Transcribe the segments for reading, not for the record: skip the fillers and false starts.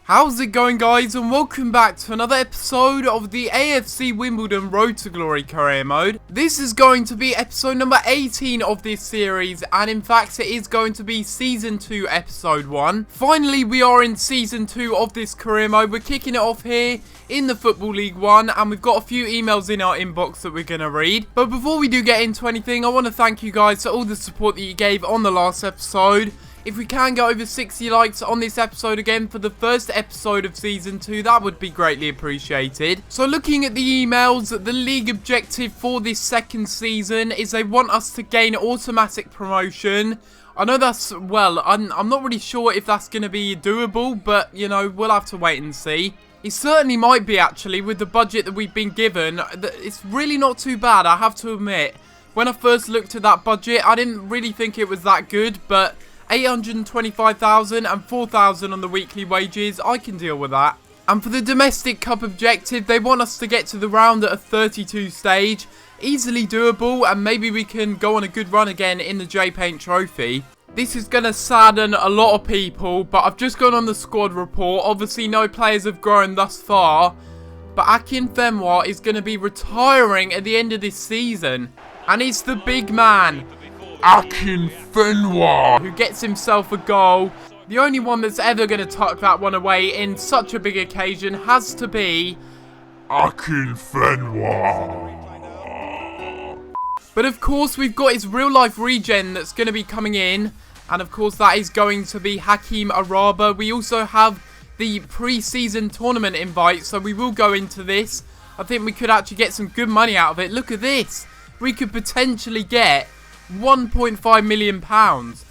How's it going, guys, and welcome back to another episode of the AFC Wimbledon Road to Glory Career Mode. This is going to be episode number 18 of this series, and in fact it is going to be Season 2 Episode 1. Finally, we are in Season 2 of this career mode. We're kicking it off here in the Football League 1, and we've got a few emails in our inbox that we're going to read. But before we do get into anything, I want to thank you guys for all the support that you gave on the last episode. If we can get over 60 likes on this episode again for the first episode of Season 2, that would be greatly appreciated. So looking at the emails, the league objective for this second season is they want us to gain automatic promotion. I know that's, well, I'm not really sure if that's going to be doable, but, you know, we'll have to wait and see. It certainly might be, actually, with the budget that we've been given. It's really not too bad, I have to admit. When I first looked at that budget, I didn't really think it was that good, but 825,000 and 4,000 on the weekly wages, I can deal with that. And for the domestic cup objective, they want us to get to the round at a 32 stage. Easily doable, and maybe we can go on a good run again in the J-Paint Trophy. This is going to sadden a lot of people, but I've just gone on the squad report. Obviously, no players have grown thus far, but Akinfenwa is going to be retiring at the end of this season. And it's the big man, Akinfenwa, who gets himself a goal. The only one that's ever going to tuck that one away in such a big occasion has to be Akinfenwa. But of course, we've got his real life regen that's going to be coming in. And of course, that is going to be Hakim Araba. We also have the pre-season tournament invite, so we will go into this. I think we could actually get some good money out of it. Look at this. We could potentially get £1.5 million.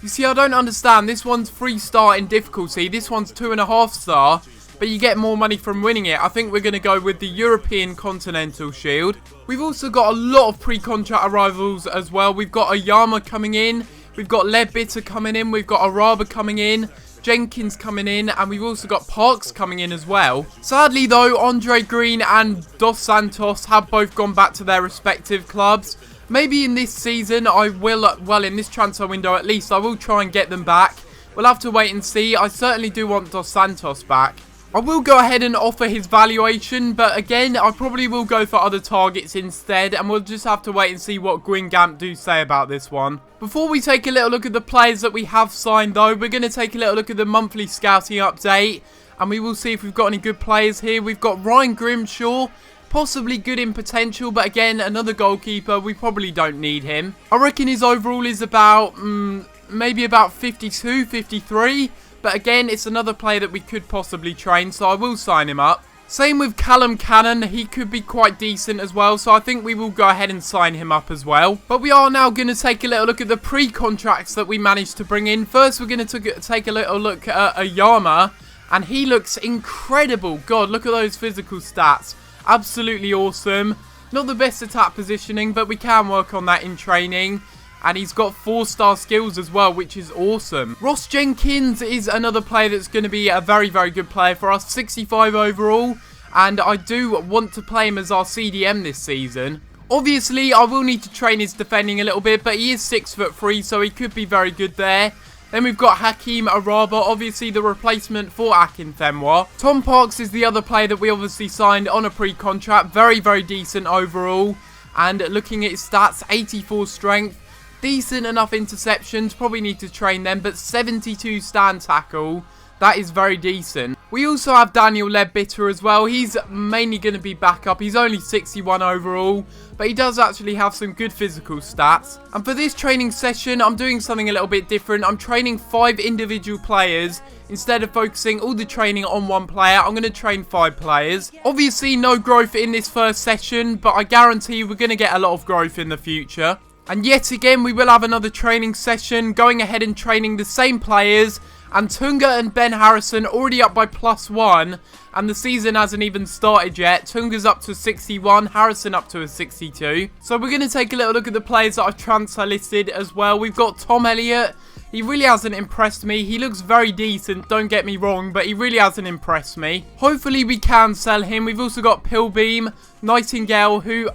You see, I don't understand. This one's 3-star in difficulty. This one's 2.5-star. But you get more money from winning it. I think we're going to go with the European Continental Shield. We've also got a lot of pre-contract arrivals as well. We've got Ayama coming in. We've got Ledbitter coming in. We've got Araba coming in. Jenkins coming in, and we've also got Parks coming in as well. Sadly though, Andre Green and Dos Santos have both gone back to their respective clubs. Maybe in this season I will, well, in this transfer window at least, I will try and get them back. We'll have to wait and see. I certainly do want Dos Santos back. I will go ahead and offer his valuation, but again, I probably will go for other targets instead, and we'll just have to wait and see what Gwyngamp do say about this one. Before we take a little look at the players that we have signed though, we're going to take a little look at the monthly scouting update, and we will see if we've got any good players here. We've got Ryan Grimshaw, possibly good in potential, but again, another goalkeeper, we probably don't need him. I reckon his overall is about, maybe about 52, 53. But again, it's another player that we could possibly train, so I will sign him up. Same with Callum Cannon, he could be quite decent as well, so I think we will go ahead and sign him up as well. But we are now going to take a little look at the pre-contracts that we managed to bring in. First, we're going to take a little look at Ayama, and he looks incredible. God, look at those physical stats. Absolutely awesome. Not the best attack positioning, but we can work on that in training. And he's got 4-star skills as well, which is awesome. Ross Jenkins is another player that's going to be a very, very good player for us. 65 overall. And I do want to play him as our CDM this season. Obviously, I will need to train his defending a little bit, but he is 6'3", so he could be very good there. Then we've got Hakim Araba, obviously the replacement for Akinfenwa. Tom Parks is the other player that we obviously signed on a pre-contract. Very, very decent overall. And looking at his stats, 84 strength. Decent enough interceptions, probably need to train them, but 72 stand tackle, that is very decent. We also have Daniel Ledbitter as well. He's mainly going to be backup. He's only 61 overall, but he does actually have some good physical stats. And for this training session, I'm doing something a little bit different. I'm training 5 individual players. Instead of focusing all the training on one player, I'm going to train 5 players. Obviously, no growth in this first session, but I guarantee we're going to get a lot of growth in the future. And yet again, we will have another training session, going ahead and training the same players. And Tunga and Ben Harrison already up by +1. And the season hasn't even started yet. Tunga's up to 61, Harrison up to a 62. So we're going to take a little look at the players that I've transfer listed as well. We've got Tom Elliott. He really hasn't impressed me. He looks very decent, don't get me wrong, but he really hasn't impressed me. Hopefully we can sell him. We've also got Pilbeam, Nightingale, who,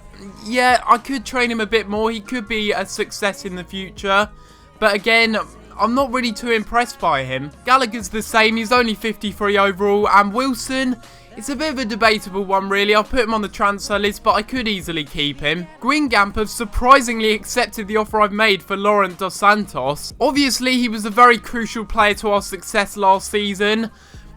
yeah, I could train him a bit more. He could be a success in the future. But again, I'm not really too impressed by him. Gallagher's the same, he's only 53 overall, and Wilson, it's a bit of a debatable one really. I'll put him on the transfer list, but I could easily keep him. Guingamp have surprisingly accepted the offer I've made for Laurent Dos Santos. Obviously, he was a very crucial player to our success last season,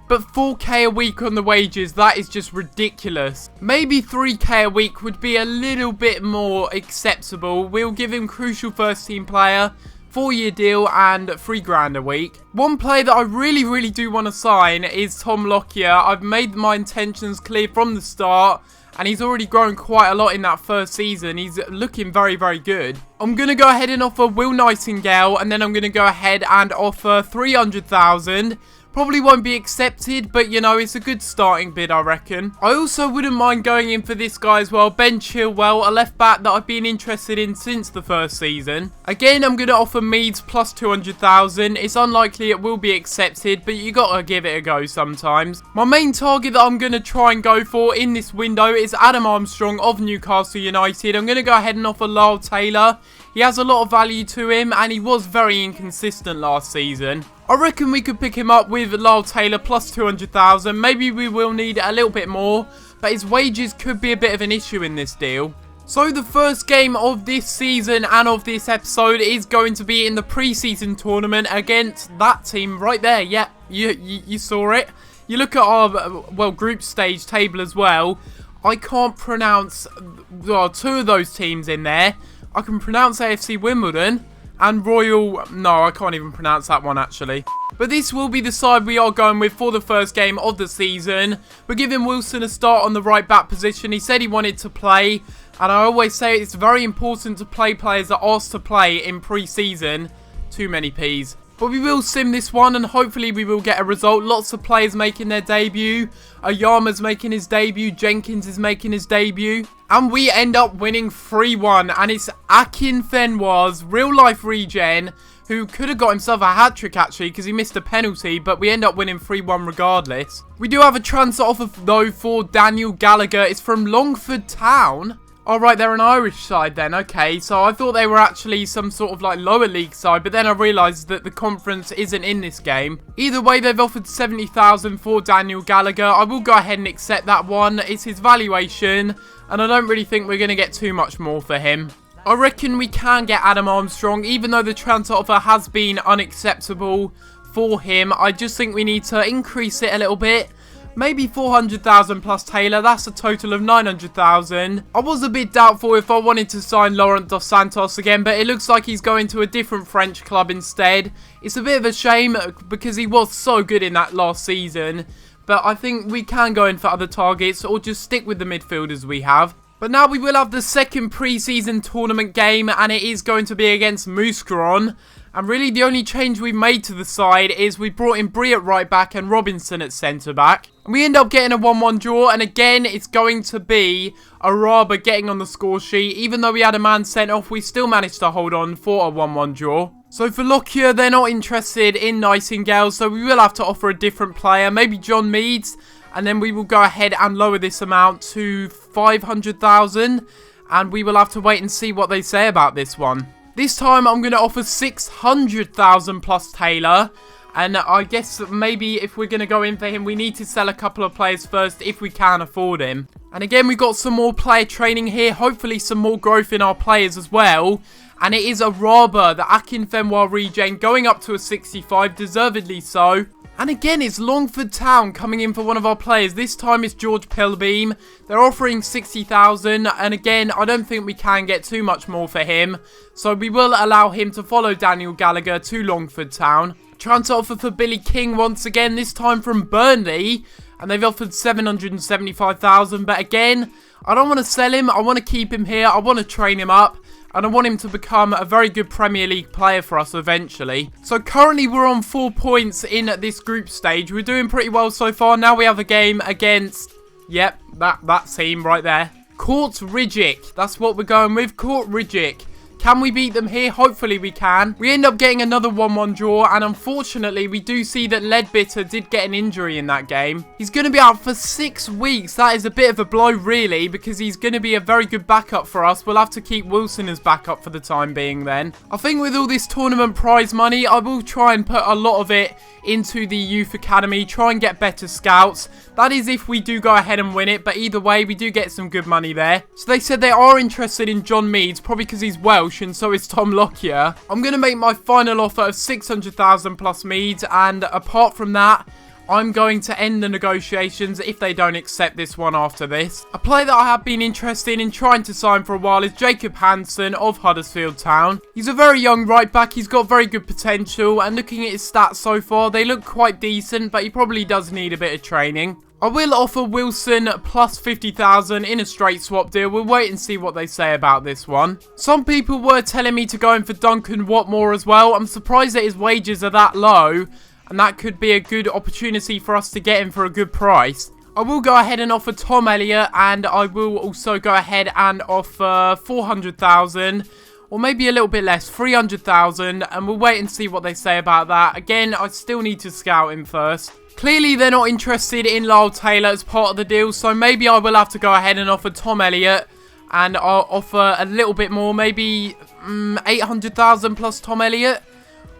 but 4k a week on the wages, that is just ridiculous. Maybe 3k a week would be a little bit more acceptable. We'll give him crucial first team player, 4-year deal and £3 a week. One player that I really do want to sign is Tom Lockyer. I've made my intentions clear from the start, and he's already grown quite a lot in that first season. He's looking very good. I'm going to go ahead and offer Will Nightingale, and then I'm going to go ahead and offer 300,000. Probably won't be accepted, but you know, it's a good starting bid, I reckon. I also wouldn't mind going in for this guy as well, Ben Chilwell, a left back that I've been interested in since the first season. Again, I'm going to offer Meads plus 200,000. It's unlikely it will be accepted, but you got to give it a go sometimes. My main target that I'm going to try and go for in this window is Adam Armstrong of Newcastle United. I'm going to go ahead and offer Lyle Taylor. He has a lot of value to him, and he was very inconsistent last season. I reckon we could pick him up with Lyle Taylor plus 200,000. Maybe we will need a little bit more, but his wages could be a bit of an issue in this deal. So the first game of this season and of this episode is going to be in the pre-season tournament against that team right there. Yeah, you saw it. You look at our, well, group stage table as well. I can't pronounce, well, 2 of those teams in there. I can pronounce AFC Wimbledon and Royal... No, I can't even pronounce that one actually. But this will be the side we are going with for the first game of the season. We're giving Wilson a start on the right back position. He said he wanted to play. And I always say it's very important to play players that are asked to play in pre-season. Too many P's. But we will sim this one and hopefully we will get a result. Lots of players making their debut. Oyama's making his debut. Jenkins is making his debut. And we end up winning 3-1. And it's Akinfenwa's real life regen, who could have got himself a hat-trick actually because he missed a penalty. But we end up winning 3-1 regardless. We do have a transfer offer though for Daniel Gallagher. It's from Longford Town. Alright, they're an Irish side then, okay, so I thought they were actually some sort of like lower league side, but then I realised that the conference isn't in this game. Either way, they've offered 70,000 for Daniel Gallagher. I will go ahead and accept that one. It's his valuation, and I don't really think we're going to get too much more for him. I reckon we can get Adam Armstrong, even though the transfer offer has been unacceptable for him. I just think we need to increase it a little bit. Maybe 400,000 plus Taylor, that's a total of 900,000. I was a bit doubtful if I wanted to sign Laurent Dos Santos again, but it looks like he's going to a different French club instead. It's a bit of a shame because he was so good in that last season, but I think we can go in for other targets or just stick with the midfielders we have. But now we will have the second pre-season tournament game, and it is going to be against Mouscron. And really the only change we've made to the side is we brought in Bree at right back and Robinson at centre back. And we end up getting a 1-1 draw, and again it's going to be Araba getting on the score sheet. Even though we had a man sent off, we still managed to hold on for a 1-1 draw. So for Lockyer, they're not interested in Nightingale, so we will have to offer a different player, maybe John Meads. And then we will go ahead and lower this amount to 500,000. And we will have to wait and see what they say about this one. This time I'm going to offer 600,000 plus Taylor. And I guess maybe if we're going to go in for him, we need to sell a couple of players first if we can afford him. And again, we've got some more player training here. Hopefully some more growth in our players as well. And it is Araba, the Akinfenwa regen, going up to a 65, deservedly so. And again, it's Longford Town coming in for one of our players. This time it's George Pilbeam. They're offering 60,000. And again, I don't think we can get too much more for him. So we will allow him to follow Daniel Gallagher to Longford Town. Transfer offer for Billy King once again, this time from Burnley. And they've offered 775,000. But again, I don't want to sell him. I want to keep him here. I want to train him up. And I want him to become a very good Premier League player for us eventually. So currently we're on 4 points in this group stage. We're doing pretty well so far. Now we have a game against, yep, that team right there. Court Ridgick. That's what we're going with. Court Ridgick. Can we beat them here? Hopefully we can. We end up getting another 1-1 draw, and unfortunately, we do see that Ledbitter did get an injury in that game. He's going to be out for 6 weeks. That is a bit of a blow, really, because he's going to be a very good backup for us. We'll have to keep Wilson as backup for the time being then. I think with all this tournament prize money, I will try and put a lot of it into the youth academy, try and get better scouts. That is if we do go ahead and win it, but either way, we do get some good money there. So they said they are interested in John Meads, probably because he's Welsh, and so is Tom Lockyer. I'm going to make my final offer of 600,000 plus Meads, and apart from that, I'm going to end the negotiations if they don't accept this one after this. A player that I have been interested in trying to sign for a while is Jacob Hansen of Huddersfield Town. He's a very young right back, he's got very good potential, and looking at his stats so far, they look quite decent, but he probably does need a bit of training. I will offer Wilson plus 50,000 in a straight swap deal. We'll wait and see what they say about this one. Some people were telling me to go in for Duncan Watmore as well. I'm surprised that his wages are that low, and that could be a good opportunity for us to get him for a good price. I will go ahead and offer Tom Elliott, and I will also go ahead and offer 400,000, or maybe a little bit less, 300,000, and we'll wait and see what they say about that. Again, I still need to scout him first. Clearly, they're not interested in Lyle Taylor as part of the deal, so maybe I will have to go ahead and offer Tom Elliott, and I'll offer a little bit more, maybe 800,000 plus Tom Elliott.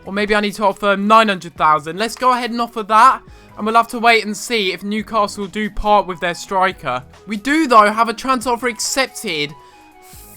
Or maybe I need to offer 900,000. Let's go ahead and offer that. And we'll have to wait and see if Newcastle do part with their striker. We do, though, have a transfer offer accepted.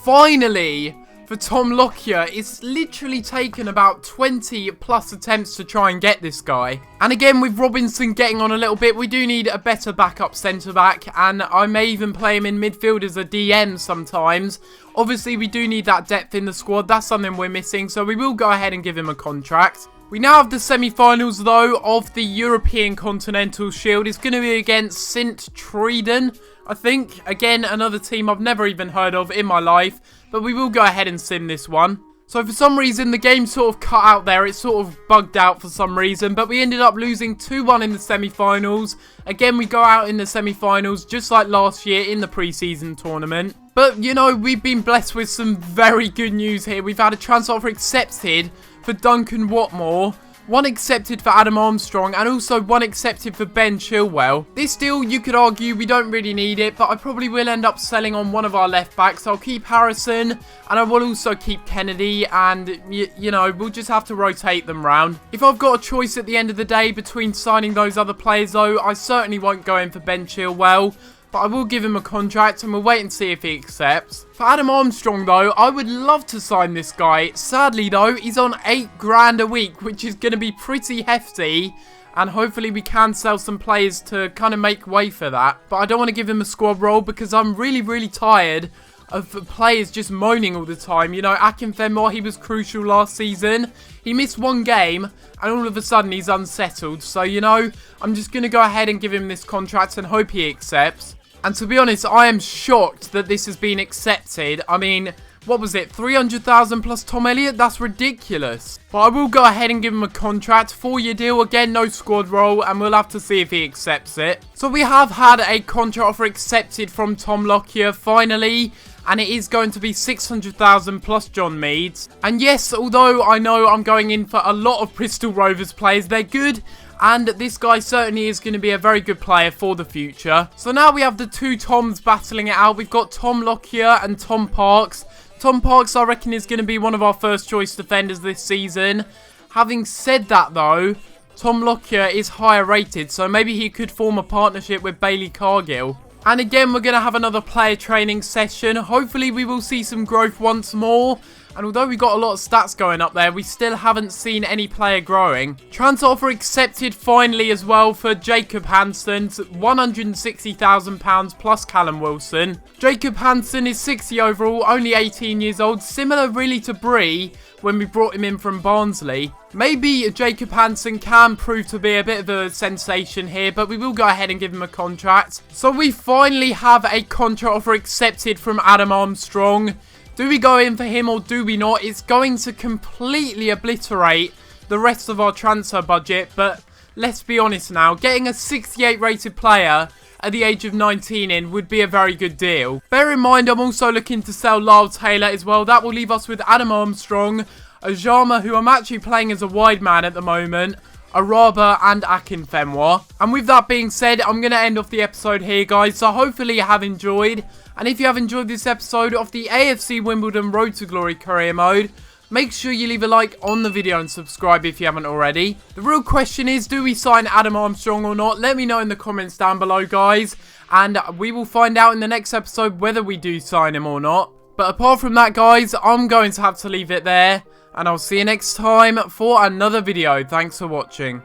Finally, for Tom Lockyer. It's literally taken about 20 plus attempts to try and get this guy. And again, with Robinson getting on a little bit, we do need a better backup centre-back. And I may even play him in midfield as a DM sometimes. Obviously, we do need that depth in the squad. That's something we're missing. So we will go ahead and give him a contract. We now have the semi-finals, though, of the European Continental Shield. It's going to be against Sint Truiden, I think. Again, another team I've never even heard of in my life. But we will go ahead and sim this one. So for some reason, the game sort of cut out there. It sort of bugged out for some reason. But we ended up losing 2-1 in the semi-finals. Again, we go out in the semi-finals just like last year in the pre-season tournament. But, you know, we've been blessed with some very good news here. We've had a transfer offer accepted for Duncan Watmore, one accepted for Adam Armstrong, and also one accepted for Ben Chilwell. This deal, you could argue, we don't really need it, but I probably will end up selling on one of our left backs. I'll keep Harrison, and I will also keep Kennedy, and, you know, we'll just have to rotate them round. If I've got a choice at the end of the day between signing those other players, though, I certainly won't go in for Ben Chilwell. But I will give him a contract and we'll wait and see if he accepts. For Adam Armstrong, though, I would love to sign this guy. Sadly, though, he's on 8 grand a week, which is going to be pretty hefty. And hopefully we can sell some players to kind of make way for that. But I don't want to give him a squad role because I'm really, really tired of players just moaning all the time. You know, Akinfenwa, he was crucial last season. He missed 1 game and all of a sudden he's unsettled. So, you know, I'm just going to go ahead and give him this contract and hope he accepts. And to be honest, I am shocked that this has been accepted. I mean, what was it? 300,000 plus Tom Elliott? That's ridiculous. But I will go ahead and give him a contract. 4-year deal. Again, no squad role. And we'll have to see if he accepts it. So we have had a contract offer accepted from Tom Lockyer finally. And it is going to be 600,000 plus John Meads. And yes, although I know I'm going in for a lot of Bristol Rovers players, they're good. And this guy certainly is going to be a very good player for the future. So now we have the 2 Toms battling it out. We've got Tom Lockyer and Tom Parks. Tom Parks, I reckon, is going to be one of our first choice defenders this season. Having said that, though, Tom Lockyer is higher rated. So maybe he could form a partnership with Bailey Cargill. And again, we're going to have another player training session. Hopefully, we will see some growth once more. And although we got a lot of stats going up there, we still haven't seen any player growing. Transfer offer accepted finally as well for Jacob Hansen, £160,000 plus Callum Wilson. Jacob Hansen is 60 overall, only 18 years old, similar really to Bree when we brought him in from Barnsley. Maybe Jacob Hansen can prove to be a bit of a sensation here, but we will go ahead and give him a contract. So we finally have a contract offer accepted from Adam Armstrong. Do we go in for him or do we not? It's going to completely obliterate the rest of our transfer budget. But let's be honest now. Getting a 68 rated player at the age of 19 in would be a very good deal. Bear in mind, I'm also looking to sell Lyle Taylor as well. That will leave us with Adam Armstrong, Ajama, who I'm actually playing as a wide man at the moment, Araba and Akinfenwa. And with that being said, I'm going to end off the episode here, guys. So hopefully you have enjoyed. And if you have enjoyed this episode of the AFC Wimbledon Road to Glory Career Mode, make sure you leave a like on the video and subscribe if you haven't already. The real question is, do we sign Adam Armstrong or not? Let me know in the comments down below, guys. And we will find out in the next episode whether we do sign him or not. But apart from that, guys, I'm going to have to leave it there. And I'll see you next time for another video. Thanks for watching.